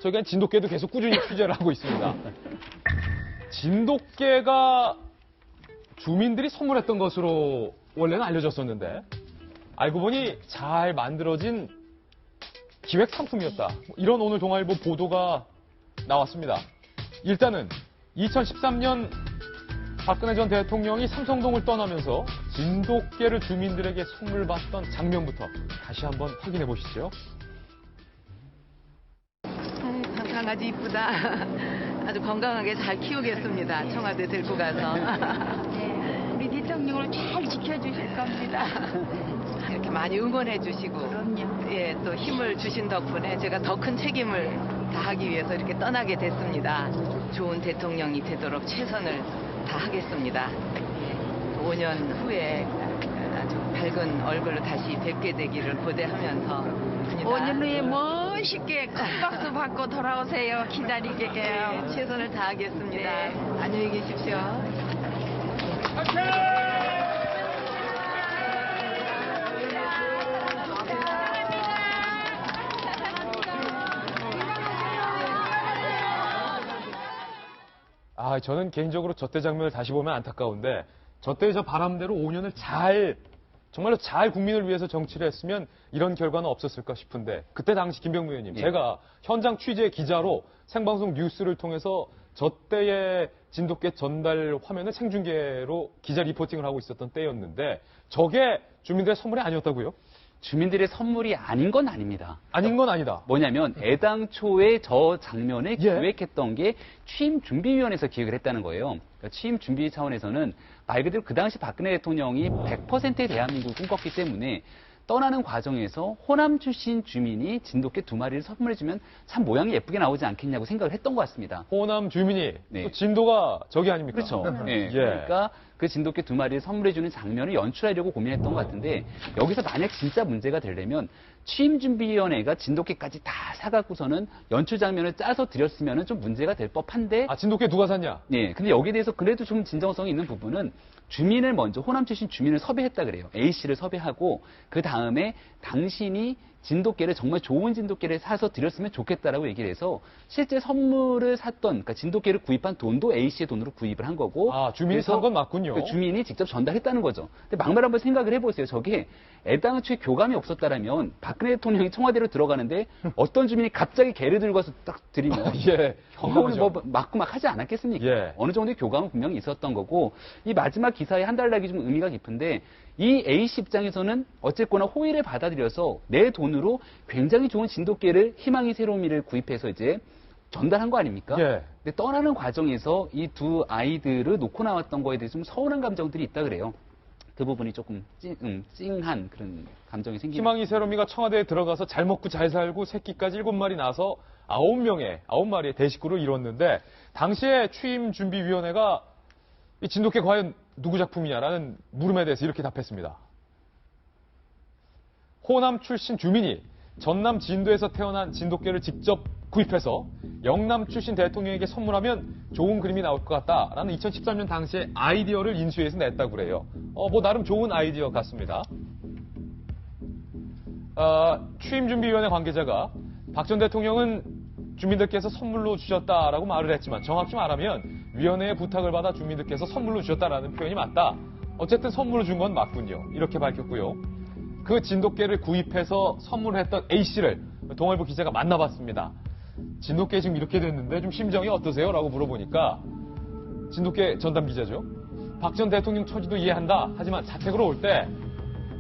저희가 진돗개도 계속 꾸준히 취재를 하고 있습니다. 진돗개가 주민들이 선물했던 것으로 원래는 알려졌었는데 알고 보니 잘 만들어진 기획 상품이었다. 이런 오늘 동아일보 보도가 나왔습니다. 일단은 2013년 박근혜 전 대통령이 삼성동을 떠나면서 진돗개를 주민들에게 선물 받던 장면부터 다시 한번 확인해 보시죠. 강아지 이쁘다. 아주 건강하게 잘 키우겠습니다. 청와대 데리고 가서. 네, 우리 대통령을 잘 지켜주실 겁니다. 이렇게 많이 응원해 주시고 그럼요. 예, 또 힘을 주신 덕분에 제가 더 큰 책임을 다하기 위해서 이렇게 떠나게 됐습니다. 좋은 대통령이 되도록 최선을 다하겠습니다. 5년 후에 아주 밝은 얼굴로 다시 뵙게 되기를 고대하면서 5년 후에 멋있게 큰 박수 받고 돌아오세요. 기다리게요. 네, 최선을 다하겠습니다. 네. 안녕히 계십시오. 저는 개인적으로 저 때 장면을 다시 보면 안타까운데 저 때의 저 바람대로 5년을 정말로 잘 국민을 위해서 정치를 했으면 이런 결과는 없었을까 싶은데 그때 당시 김병무 의원님, 제가 현장 취재 기자로 생방송 뉴스를 통해서 저 때의 진돗개 전달 화면을 생중계로 기자 리포팅을 하고 있었던 때였는데 저게 주민들의 선물이 아니었다고요? 주민들의 선물이 아닌 건 아닙니다. 아닌 건 아니다. 뭐냐면 애당초에 저 장면을 기획했던 게 취임준비위원회에서 기획을 했다는 거예요. 그러니까 취임준비 차원에서는 말 그대로 그 당시 박근혜 대통령이 100%의 대한민국을 꿈꿨기 때문에 떠나는 과정에서 호남 출신 주민이 진돗개 2마리를 선물해주면 참 모양이 예쁘게 나오지 않겠냐고 생각을 했던 것 같습니다. 호남 주민이 또 진도가 저기 아닙니까? 그렇죠. 네. 그러니까 그 진돗개 2마리를 선물해주는 장면을 연출하려고 고민했던 것 같은데 여기서 만약 진짜 문제가 되려면 취임준비위원회가 진돗개까지 다 사갖고서는 연출 장면을 짜서 드렸으면 좀 문제가 될 법한데 진돗개 누가 샀냐? 네. 근데 여기에 대해서 그래도 좀 진정성이 있는 부분은 주민을 먼저 호남 출신 주민을 섭외했다 그래요. A씨를 섭외하고 그 다음에 당신이 진돗개를 정말 좋은 진돗개를 사서 드렸으면 좋겠다라고 얘기를 해서 실제 선물을 샀던 그러니까 진돗개를 구입한 돈도 A씨의 돈으로 구입을 한 거고 주민이 산 건 맞군요. 그 주민이 직접 전달했다는 거죠. 근데 막말 한번 생각을 해보세요. 저게 애당초에 교감이 없었다라면 박근혜 대통령이 청와대로 들어가는데 어떤 주민이 갑자기 개를 들고 와서 딱 드리면 형을 뭐 맞고 막 하지 않았겠습니까? 어느 정도의 교감은 분명히 있었던 거고 이 마지막 기사에 한 달락이 좀 의미가 깊은데 이 A씨 입장에서는 어쨌거나 호의를 받아들여서 내 돈으로 굉장히 좋은 진돗개를 희망이 새로미를 구입해서 이제 전달한 거 아닙니까? 근데 떠나는 과정에서 이 두 아이들을 놓고 나왔던 거에 대해서 좀 서운한 감정들이 있다 그래요. 그 부분이 조금 찡한 그런 감정이 생기는. 희망이 새로미가 청와대에 들어가서 잘 먹고 잘 살고 새끼까지 7마리 낳아서 9마리의 대식구를 이뤘는데 당시에 취임준비위원회가 이 진돗개 과연 누구 작품이냐라는 물음에 대해서 이렇게 답했습니다. 호남 출신 주민이 전남 진도에서 태어난 진돗개를 직접 구입해서 영남 출신 대통령에게 선물하면 좋은 그림이 나올 것 같다라는 2013년 당시에 아이디어를 인수해서 냈다고 그래요. 나름 좋은 아이디어 같습니다. 취임준비위원회 관계자가 박 전 대통령은 주민들께서 선물로 주셨다라고 말을 했지만 정확히 말하면 위원회의 부탁을 받아 주민들께서 선물로 주셨다라는 표현이 맞다. 어쨌든 선물로 준 건 맞군요. 이렇게 밝혔고요. 그 진돗개를 구입해서 선물했던 A씨를 동아일보 기자가 만나봤습니다. 진돗개 지금 이렇게 됐는데 좀 심정이 어떠세요? 라고 물어보니까 진돗개 전담 기자죠. 박 전 대통령 처지도 이해한다. 하지만 자택으로 올 때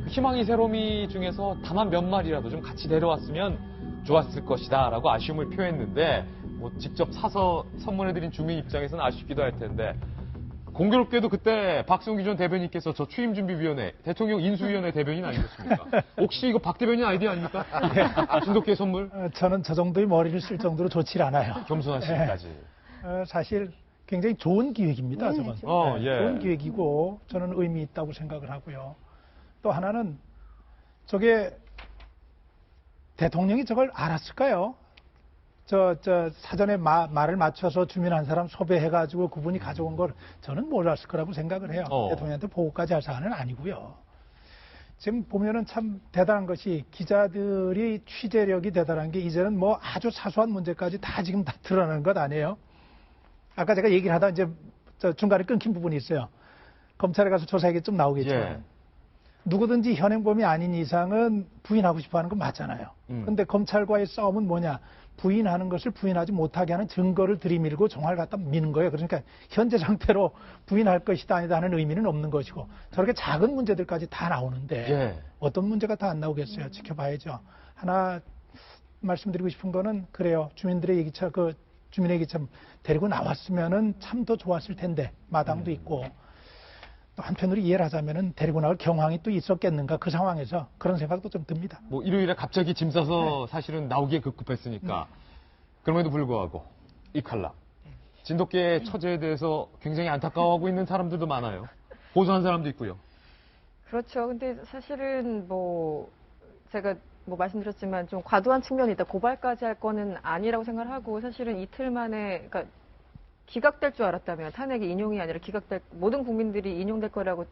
희망이 새로미 중에서 다만 몇 마리라도 좀 같이 데려왔으면 좋았을 것이다 라고 아쉬움을 표했는데 직접 사서 선물해드린 주민 입장에서는 아쉽기도 할 텐데 공교롭게도 그때 박성기 전 대변인께서 저 취임준비위원회 대통령 인수위원회 대변인 아니셨습니까? 혹시 이거 박 대변인 아이디어 아닙니까? 진돗개 선물? 저는 저 정도의 머리를 쓸 정도로 좋지 않아요. 겸손하시기까지. 사실 굉장히 좋은 기획입니다. 저건. 좋은 기획이고 저는 의미 있다고 생각을 하고요. 또 하나는 저게 대통령이 저걸 알았을까요? 사전에 말을 맞춰서 주민 한 사람 섭외해가지고 그분이 가져온 걸 저는 몰랐을 거라고 생각을 해요. 대통령한테 보고까지 할 사안은 아니고요. 지금 보면은 참 대단한 것이 기자들이 취재력이 대단한 게 이제는 뭐 아주 사소한 문제까지 다 지금 다 드러나는 것 아니에요? 아까 제가 얘기를 하다 이제 중간에 끊긴 부분이 있어요. 검찰에 가서 조사하기 좀 나오겠지만 예. 누구든지 현행범이 아닌 이상은 부인하고 싶어 하는 건 맞잖아요. 그런데 검찰과의 싸움은 뭐냐? 부인하는 것을 부인하지 못하게 하는 증거를 들이밀고 종합을 갖다 미는 거예요. 그러니까 현재 상태로 부인할 것이다 아니다 하는 의미는 없는 것이고 저렇게 작은 문제들까지 다 나오는데 예. 어떤 문제가 다 안 나오겠어요. 지켜봐야죠. 하나 말씀드리고 싶은 거는 그래요. 주민들의 얘기처럼 주민의 얘기처럼 데리고 나왔으면은 참 더 좋았을 텐데 마당도 있고 또 한편으로 이해를 하자면은 데리고 나올 경황이 또 있었겠는가 그 상황에서 그런 생각도 좀 듭니다. 뭐 일요일에 갑자기 짐 싸서 사실은 나오기에 급급했으니까 그럼에도 불구하고 이 칼라 진돗개의 처제에 대해서 굉장히 안타까워하고 있는 사람들도 많아요. 고소한 사람도 있고요. 그렇죠. 근데 사실은 뭐 제가 뭐 말씀드렸지만 좀 과도한 측면이 있다. 고발까지 할 거는 아니라고 생각을 하고 사실은 이틀 만에 그러니까 기각될 줄 알았다면 탄핵이 인용이 아니라 기각될 모든 국민들이 인용될 거라고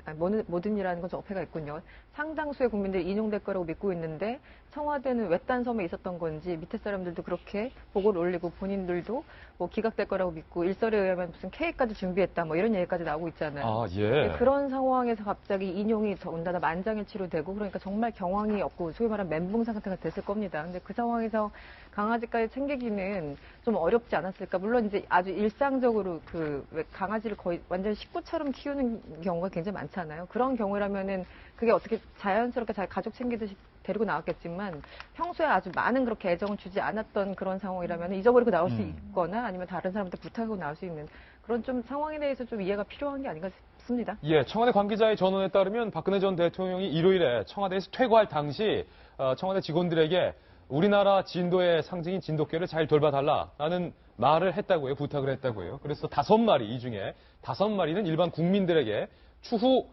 모든이라는 건 좀 어폐가 있군요. 상당수의 국민들이 인용될 거라고 믿고 있는데 청와대는 외딴 섬에 있었던 건지 밑에 사람들도 그렇게 보고를 올리고 본인들도 뭐 기각될 거라고 믿고 일설에 의하면 무슨 케이크까지 준비했다 뭐 이런 얘기까지 나오고 있잖아요. 아, 예. 그런 상황에서 갑자기 인용이 더군다나 만장일치로 되고 그러니까 정말 경황이 없고 소위 말하는 멘붕 상태가 됐을 겁니다. 근데 그 상황에서 강아지까지 챙기기는 좀 어렵지 않았을까. 물론 이제 아주 일상적으로 왜 강아지를 거의 완전 식구처럼 키우는 경우가 굉장히 많잖아요. 그런 경우라면은 그게 어떻게 자연스럽게 잘 가족 챙기듯이 데리고 나왔겠지만 평소에 아주 많은 그렇게 애정을 주지 않았던 그런 상황이라면 잊어버리고 나올 수 있거나 아니면 다른 사람한테 부탁하고 나올 수 있는 그런 좀 상황에 대해서 좀 이해가 필요한 게 아닌가 싶습니다. 예, 청와대 관계자의 전언에 따르면 박근혜 전 대통령이 일요일에 청와대에서 퇴거할 당시 청와대 직원들에게 우리나라 진도의 상징인 진돗개를 잘 돌봐달라라는 말을 했다고요. 부탁을 했다고요. 그래서 5마리, 이 중에 5마리는 일반 국민들에게 추후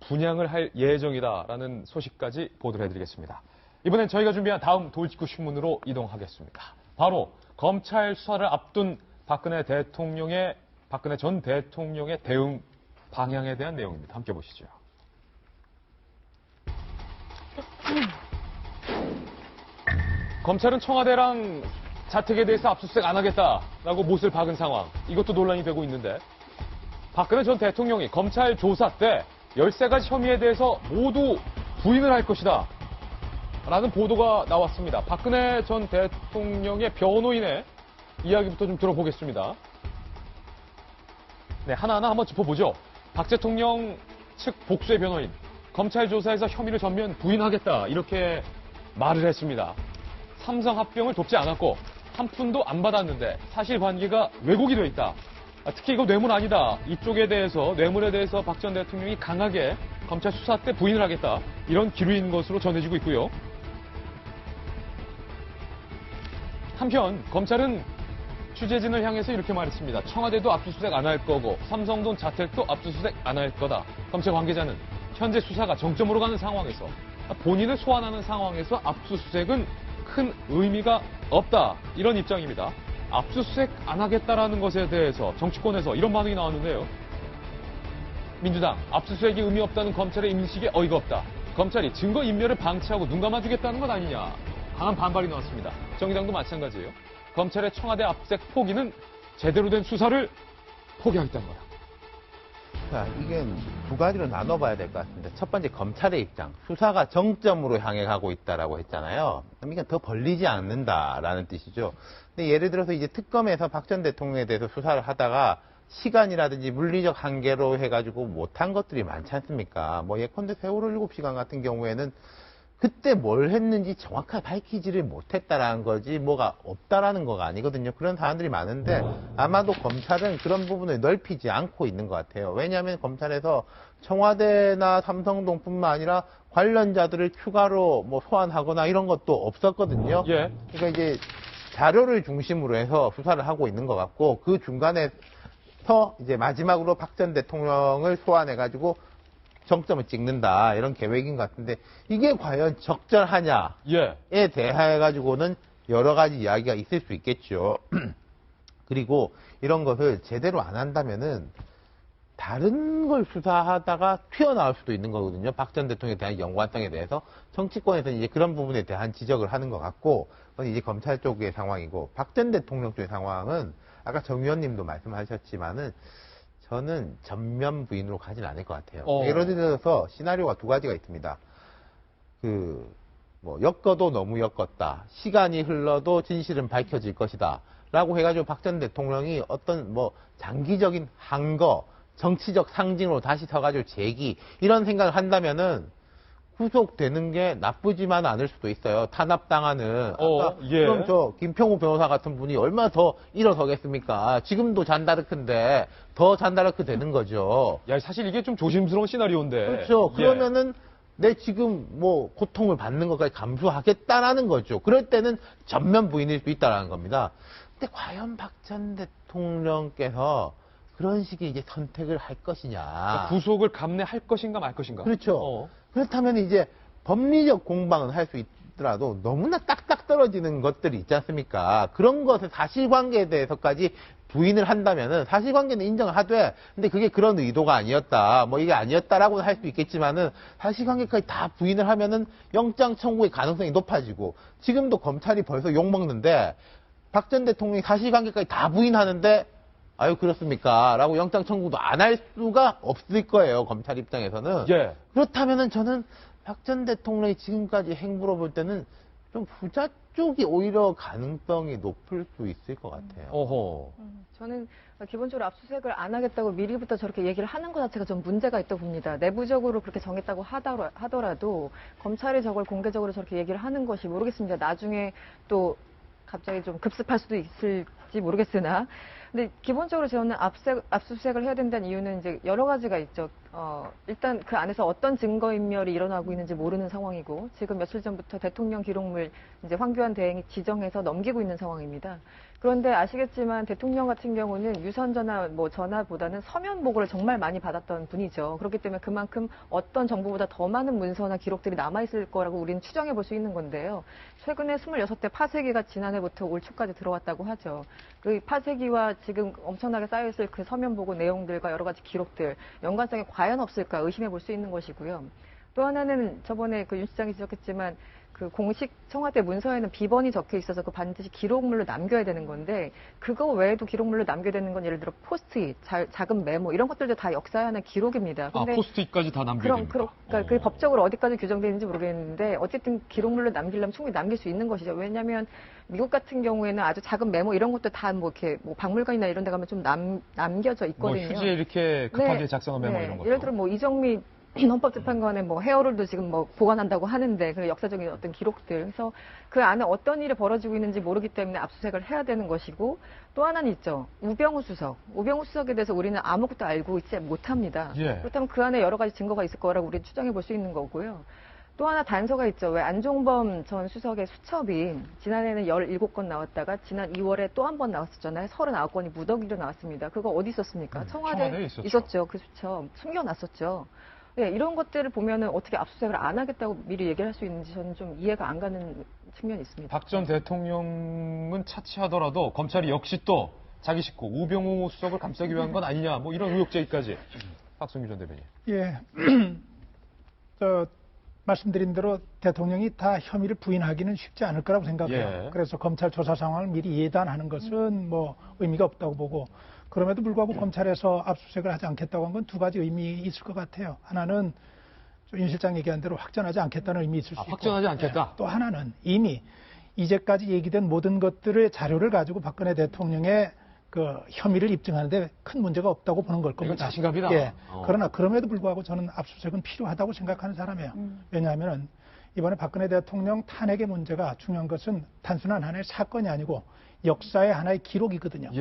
분양을 할 예정이다라는 소식까지 보도를 해드리겠습니다. 이번엔 저희가 준비한 다음 돌직구 신문으로 이동하겠습니다. 바로 검찰 수사를 앞둔 박근혜 전 대통령의 대응 방향에 대한 내용입니다. 함께 보시죠. 검찰은 청와대랑 자택에 대해서 압수수색 안 하겠다라고 못을 박은 상황. 이것도 논란이 되고 있는데 박근혜 전 대통령이 검찰 조사 때 13가지 혐의에 대해서 모두 부인을 할 것이다 라는 보도가 나왔습니다. 박근혜 전 대통령의 변호인의 이야기부터 좀 들어보겠습니다. 네, 하나하나 한번 짚어보죠. 박 대통령 측 복수의 변호인, 검찰 조사에서 혐의를 전면 부인하겠다 이렇게 말을 했습니다. 삼성 합병을 돕지 않았고 한 푼도 안 받았는데 사실관계가 왜곡이 돼 있다. 특히 이거 뇌물 아니다. 이쪽에 대해서 뇌물에 대해서 박 전 대통령이 강하게 검찰 수사 때 부인을 하겠다. 이런 기류인 것으로 전해지고 있고요. 한편 검찰은 취재진을 향해서 이렇게 말했습니다. 청와대도 압수수색 안 할 거고 삼성동 자택도 압수수색 안 할 거다. 검찰 관계자는 현재 수사가 정점으로 가는 상황에서 본인을 소환하는 상황에서 압수수색은 큰 의미가 없다. 이런 입장입니다. 압수수색 안 하겠다라는 것에 대해서 정치권에서 이런 반응이 나왔는데요. 민주당, 압수수색이 의미 없다는 검찰의 인식에 어이가 없다. 검찰이 증거인멸을 방치하고 눈 감아주겠다는 것 아니냐. 강한 반발이 나왔습니다. 정의당도 마찬가지예요. 검찰의 청와대 압수수색 포기는 제대로 된 수사를 포기하겠다는 거다. 자, 이게 두 가지로 나눠봐야 될 것 같습니다. 첫 번째 검찰의 입장, 수사가 정점으로 향해 가고 있다라고 했잖아요. 그럼 이게 더 벌리지 않는다라는 뜻이죠. 근데 예를 들어서 이제 특검에서 박 전 대통령에 대해서 수사를 하다가 시간이라든지 물리적 한계로 해가지고 못한 것들이 많지 않습니까? 뭐 예컨대 세월호 7시간 같은 경우에는 그때 뭘 했는지 정확하게 밝히지를 못했다라는 거지 뭐가 없다라는 거가 아니거든요. 그런 사람들이 많은데 아마도 검찰은 그런 부분을 넓히지 않고 있는 것 같아요. 왜냐하면 검찰에서 청와대나 삼성동뿐만 아니라 관련자들을 추가로 뭐 소환하거나 이런 것도 없었거든요. 예. 그러니까 이제 자료를 중심으로 해서 수사를 하고 있는 것 같고 그 중간에서 이제 마지막으로 박 전 대통령을 소환해가지고 정점을 찍는다 이런 계획인 것 같은데 이게 과연 적절하냐에 대해 가지고는 여러 가지 이야기가 있을 수 있겠죠. 그리고 이런 것을 제대로 안 한다면은 다른 걸 수사하다가 튀어나올 수도 있는 거거든요. 박 전 대통령에 대한 연관성에 대해서 정치권에서는 이제 그런 부분에 대한 지적을 하는 것 같고, 그건 이제 검찰 쪽의 상황이고, 박 전 대통령 쪽의 상황은 아까 정 의원님도 말씀하셨지만은 저는 전면 부인으로 가진 않을 것 같아요. 예를 들어서 시나리오가 두 가지가 있습니다. 엮어도 너무 엮었다. 시간이 흘러도 진실은 밝혀질 것이다. 라고 해가지고 박 전 대통령이 어떤 장기적인 항거, 정치적 상징으로 다시 서가지고 재기, 이런 생각을 한다면은 구속되는 게 나쁘지만 않을 수도 있어요. 탄압당하는. 그럼 저 김평우 변호사 같은 분이 얼마나 더 일어서겠습니까? 지금도 잔다르크인데 더 잔다르크 되는 거죠. 야, 사실 이게 좀 조심스러운 시나리오인데. 그렇죠. 그러면은 내 지금 고통을 받는 것까지 감수하겠다라는 거죠. 그럴 때는 전면 부인일 수 있다라는 겁니다. 근데 과연 박 전 대통령께서 그런 식의 이제 선택을 할 것이냐. 그러니까 구속을 감내할 것인가 말 것인가. 그렇죠. 그렇다면 이제 법리적 공방은 할 수 있더라도 너무나 딱딱 떨어지는 것들이 있지 않습니까? 그런 것의 사실관계에 대해서까지 부인을 한다면은 사실관계는 인정을 하되, 근데 그게 그런 의도가 아니었다, 이게 아니었다라고 할 수 있겠지만은 사실관계까지 다 부인을 하면은 영장 청구의 가능성이 높아지고, 지금도 검찰이 벌써 욕먹는데 박 전 대통령이 사실관계까지 다 부인하는데 아유 그렇습니까? 라고 영장 청구도 안 할 수가 없을 거예요. 검찰 입장에서는. 그렇다면은 저는 박 전 대통령이 지금까지 행보로 볼 때는 좀 부자 쪽이 오히려 가능성이 높을 수 있을 것 같아요. 저는 기본적으로 압수수색을 안 하겠다고 미리부터 저렇게 얘기를 하는 것 자체가 좀 문제가 있다고 봅니다. 내부적으로 그렇게 정했다고 하더라도 검찰이 저걸 공개적으로 저렇게 얘기를 하는 것이 모르겠습니다. 나중에 또 갑자기 좀 급습할 수도 있을지 모르겠으나, 근데 기본적으로 저는 압수수색을 해야 된다는 이유는 이제 여러 가지가 있죠. 일단 그 안에서 어떤 증거인멸이 일어나고 있는지 모르는 상황이고, 지금 며칠 전부터 대통령 기록물 이제 황교안 대행이 지정해서 넘기고 있는 상황입니다. 그런데 아시겠지만 대통령 같은 경우는 유선 전화 전화보다는 서면 보고를 정말 많이 받았던 분이죠. 그렇기 때문에 그만큼 어떤 정보보다 더 많은 문서나 기록들이 남아있을 거라고 우리는 추정해 볼 수 있는 건데요. 최근에 26대 파쇄기가 지난해부터 올 초까지 들어왔다고 하죠. 그 파쇄기와 지금 엄청나게 쌓여있을 그 서면 보고 내용들과 여러 가지 기록들, 연관성이 과연 없을까 의심해 볼 수 있는 것이고요. 또 하나는 저번에 윤 시장이 지적했지만 그 공식 청와대 문서에는 비번이 적혀 있어서 그 반드시 기록물로 남겨야 되는 건데, 그거 외에도 기록물로 남겨야 되는 건 예를 들어 포스트잇, 작은 메모 이런 것들도 다 역사의 하나의 기록입니다. 근데 포스트잇까지 다 남겨야 됩니까? 그러니까 그 법적으로 어디까지 규정되는지 모르겠는데 어쨌든 기록물로 남기려면 충분히 남길 수 있는 것이죠. 왜냐하면 미국 같은 경우에는 아주 작은 메모 이런 것도 다 이렇게 박물관이나 이런 데 가면 좀 남겨져 있거든요. 휴지에 이렇게 급하게 작성한 메모 이런 것도. 예를 들어 이정미 헌법재판관의 헤어롤도 지금 보관한다고 하는데, 그 역사적인 어떤 기록들. 그래서 그 안에 어떤 일이 벌어지고 있는지 모르기 때문에 압수수색을 해야 되는 것이고, 또 하나는 있죠. 우병우 수석. 우병우 수석에 대해서 우리는 아무것도 알고 있지 못합니다. 그렇다면 그 안에 여러 가지 증거가 있을 거라고 우리는 추정해 볼 수 있는 거고요. 또 하나 단서가 있죠. 왜 안종범 전 수석의 수첩이 지난해에는 17건 나왔다가 지난 2월에 또 한 번 나왔었잖아요. 39건이 무더기로 나왔습니다. 그거 어디 있었습니까? 청와대에 있었죠. 그 수첩. 숨겨놨었죠. 이런 것들을 보면은 어떻게 압수수색을 안 하겠다고 미리 얘기를 할 수 있는지 저는 좀 이해가 안 가는 측면이 있습니다. 박 전 대통령은 차치하더라도 검찰이 역시 또 자기 식구 우병우 수석을 감싸기 위한 건 아니냐, 이런 의혹 제기까지. 박성규 전 대변인. 말씀드린 대로 대통령이 다 혐의를 부인하기는 쉽지 않을 거라고 생각해요. 그래서 검찰 조사 상황을 미리 예단하는 것은 의미가 없다고 보고, 그럼에도 불구하고 검찰에서 압수수색을 하지 않겠다고 한 건 두 가지 의미 있을 것 같아요. 하나는 윤 실장 얘기한 대로 확전하지 않겠다는 의미 있을 수 있고, 확전하지 않겠다. 또 하나는 이미 이제까지 얘기된 모든 것들의 자료를 가지고 박근혜 대통령의 그 혐의를 입증하는데 큰 문제가 없다고 보는 걸 겁니다. 자신감이다. 그러나 그럼에도 불구하고 저는 압수수색은 필요하다고 생각하는 사람이에요. 왜냐하면 이번에 박근혜 대통령 탄핵의 문제가 중요한 것은 단순한 하나의 사건이 아니고 역사의 하나의 기록이거든요.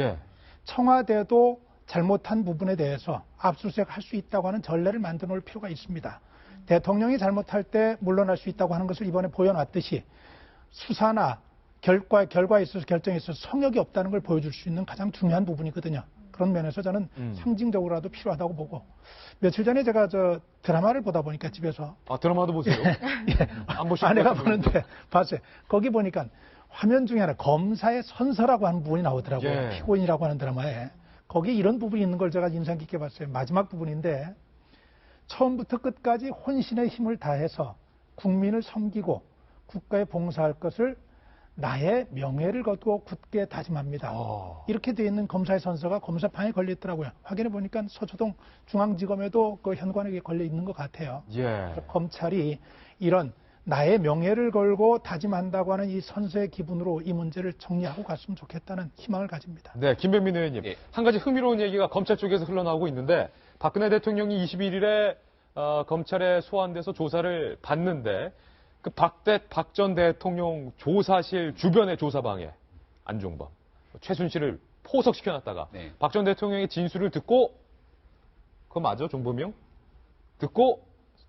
청와대도 잘못한 부분에 대해서 압수수색 할 수 있다고 하는 전례를 만들어 놓을 필요가 있습니다. 대통령이 잘못할 때 물러날 수 있다고 하는 것을 이번에 보여놨듯이 수사나 결과에 있어서 결정에 있어서 성역이 없다는 걸 보여줄 수 있는 가장 중요한 부분이거든요. 그런 면에서 저는 상징적으로라도 필요하다고 보고, 며칠 전에 제가 드라마를 보다 보니까 집에서 드라마도 보세요? 안 보시고 아내가 보는데 봤어요. 거기 보니까 화면 중에 하나 검사의 선서라고 하는 부분이 나오더라고요. 피고인이라고 하는 드라마에. 거기에 이런 부분이 있는 걸 제가 인상 깊게 봤어요. 마지막 부분인데 처음부터 끝까지 혼신의 힘을 다해서 국민을 섬기고 국가에 봉사할 것을 나의 명예를 거두고 굳게 다짐합니다. 이렇게 되어 있는 검사의 선서가 검사판에 걸려 있더라고요. 확인해 보니까 서초동 중앙지검에도 그 현관에 걸려 있는 것 같아요. 예. 검찰이 이런 나의 명예를 걸고 다짐한다고 하는 이 선서의 기분으로 이 문제를 정리하고 갔으면 좋겠다는 희망을 가집니다. 네, 김병민 의원님. 예. 한 가지 흥미로운 얘기가 검찰 쪽에서 흘러나오고 있는데 박근혜 대통령이 21일에 검찰에 소환돼서 조사를 받는데 그 박 전 대통령 조사실 주변의 조사방에 안종범, 최순실을 포석시켜놨다가 네. 박 전 대통령의 진술을 듣고 그거 맞아, 종범이? 듣고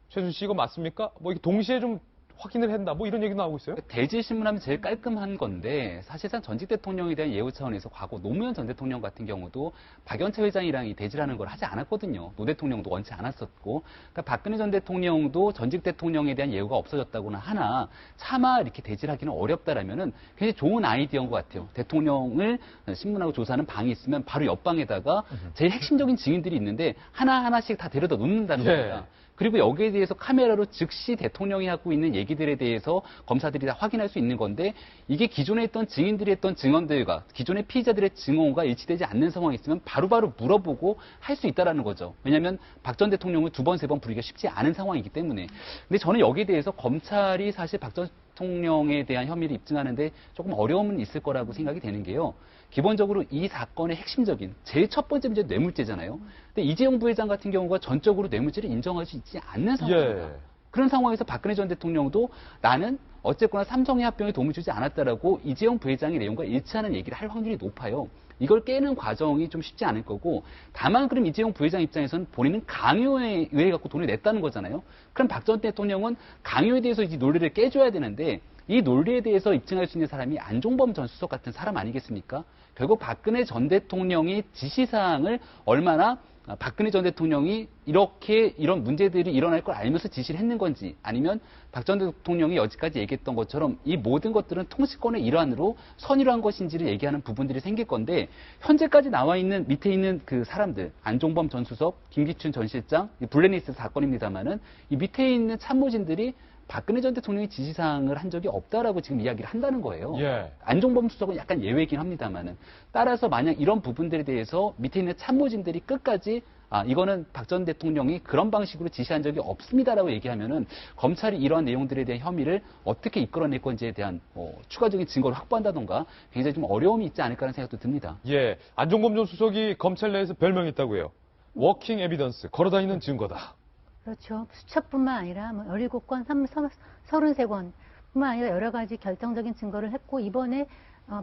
최순실 이거 맞습니까? 뭐 이게 동시에 좀 확인을 한다. 뭐 이런 얘기 나오고 있어요? 대질 신문하면 제일 깔끔한 건데 사실상 전직 대통령에 대한 예우 차원에서 과거 노무현 전 대통령 같은 경우도 박연차 회장이랑 이 대질하는 걸 하지 않았거든요. 노 대통령도 원치 않았었고, 그러니까 박근혜 전 대통령도 전직 대통령에 대한 예우가 없어졌다고는 하나 차마 이렇게 대질하기는 어렵다라면은 굉장히 좋은 아이디어인 것 같아요. 대통령을 신문하고 조사하는 방이 있으면 바로 옆방에다가 제일 핵심적인 증인들이 있는데 하나하나씩 다 데려다 놓는다는 예. 겁니다. 그리고 여기에 대해서 카메라로 즉시 대통령이 하고 있는 얘기들에 대해서 검사들이 다 확인할 수 있는 건데 이게 기존에 했던 증인들이 했던 증언들과 기존의 피의자들의 증언과 일치되지 않는 상황이 있으면 바로바로 물어보고 할 수 있다라는 거죠. 왜냐하면 박 전 대통령을 두 번, 세 번 부르기가 쉽지 않은 상황이기 때문에. 근데 저는 여기에 대해서 검찰이 사실 박 전 대통령에 대한 혐의를 입증하는데 조금 어려움은 있을 거라고 생각이 되는 게요. 기본적으로 이 사건의 핵심적인 제일 첫 번째 문제 뇌물죄잖아요. 근데 이재용 부회장 같은 경우가 전적으로 뇌물죄를 인정할 수 있지 않는 상황입니다. 예. 그런 상황에서 박근혜 전 대통령도 나는 어쨌거나 삼성의 합병에 도움을 주지 않았다라고 이재용 부회장의 내용과 일치하는 얘기를 할 확률이 높아요. 이걸 깨는 과정이 좀 쉽지 않을 거고, 다만 그럼 이재용 부회장 입장에서는 본인은 강요에 의해 갖고 돈을 냈다는 거잖아요. 그럼 박 전 대통령은 강요에 대해서 이 논리를 깨줘야 되는데 이 논리에 대해서 입증할 수 있는 사람이 안종범 전 수석 같은 사람 아니겠습니까? 결국 박근혜 전 대통령의 지시사항을 얼마나 박근혜 전 대통령이 이런 문제들이 일어날 걸 알면서 지시를 했는 건지, 아니면 박 전 대통령이 여지까지 얘기했던 것처럼 이 모든 것들은 통치권의 일환으로 선의로 한 것인지를 얘기하는 부분들이 생길 건데, 현재까지 나와 있는 밑에 있는 그 사람들, 안종범 전 수석, 김기춘 전 실장, 블랙리스트 사건입니다만은 이 밑에 있는 참모진들이 박근혜 전 대통령이 지시사항을 한 적이 없다라고 지금 이야기를 한다는 거예요. 예. 안종범 수석은 약간 예외이긴 합니다만은. 따라서 만약 이런 부분들에 대해서 밑에 있는 참모진들이 끝까지 이거는 박 전 대통령이 그런 방식으로 지시한 적이 없습니다라고 얘기하면은 검찰이 이러한 내용들에 대한 혐의를 어떻게 이끌어낼 건지에 대한 추가적인 증거를 확보한다던가 굉장히 좀 어려움이 있지 않을까라는 생각도 듭니다. 예. 안종범 전 수석이 검찰 내에서 별명이 있다고요. 워킹 에비던스, 걸어다니는 증거다. 그렇죠. 수첩뿐만 아니라 17건, 33건 뿐만 아니라 여러 가지 결정적인 증거를 했고, 이번에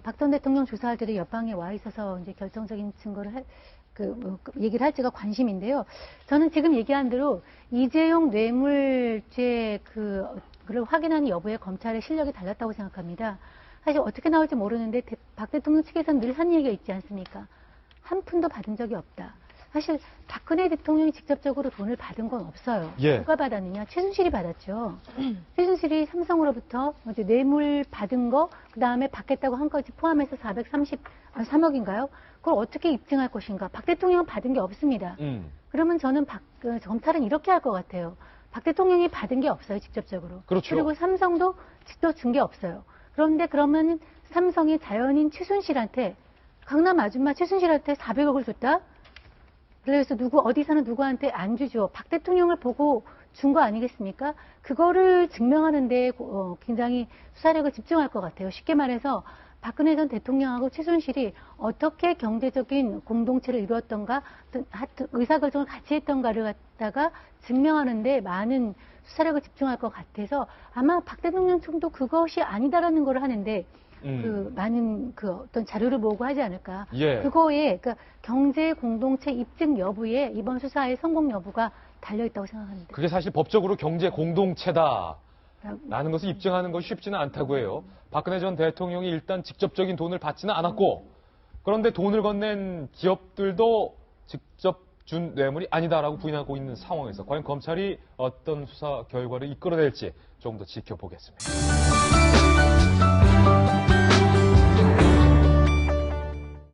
박 전 대통령 조사할 때도 옆방에 와 있어서 이제 결정적인 증거를 얘기를 할지가 관심인데요. 저는 지금 얘기한 대로 이재용 뇌물죄 그를 확인하는 여부에 검찰의 실력이 달랐다고 생각합니다. 사실 어떻게 나올지 모르는데 박 대통령 측에서는 늘 한 얘기가 있지 않습니까? 한 푼도 받은 적이 없다. 사실 박근혜 대통령이 직접적으로 돈을 받은 건 없어요. 예. 누가 받았느냐? 최순실이 받았죠. 최순실이 삼성으로부터 이제 뇌물 받은 거, 그 다음에 받겠다고 한 거지 포함해서 433억인가요? 그걸 어떻게 입증할 것인가? 박 대통령은 받은 게 없습니다. 그러면 저는 검찰은 이렇게 할 것 같아요. 박 대통령이 받은 게 없어요, 직접적으로. 그렇죠. 그리고 삼성도 직접 준 게 없어요. 그런데 그러면 삼성이 자연인 최순실한테, 강남 아줌마 최순실한테 400억을 줬다? 그래서 어디 사는 누구한테 안 주죠. 박 대통령을 보고 준 거 아니겠습니까? 그거를 증명하는데 굉장히 수사력을 집중할 것 같아요. 쉽게 말해서 박근혜 전 대통령하고 최순실이 어떻게 경제적인 공동체를 이루었던가, 의사결정을 같이 했던가를 갖다가 증명하는데 많은 수사력을 집중할 것 같아서 아마 박 대통령 측도 그것이 아니다라는 걸 하는데 많은 어떤 자료를 모으고 하지 않을까. 예. 그거에 경제 공동체 입증 여부에 이번 수사의 성공 여부가 달려있다고 생각합니다. 그게 사실 법적으로 경제 공동체다. 라는 것을 입증하는 것이 쉽지는 않다고 해요. 박근혜 전 대통령이 일단 직접적인 돈을 받지는 않았고, 그런데 돈을 건넨 기업들도 직접 준 뇌물이 아니다라고 부인하고 있는 상황에서 과연 검찰이 어떤 수사 결과를 이끌어낼지 조금 더 지켜보겠습니다.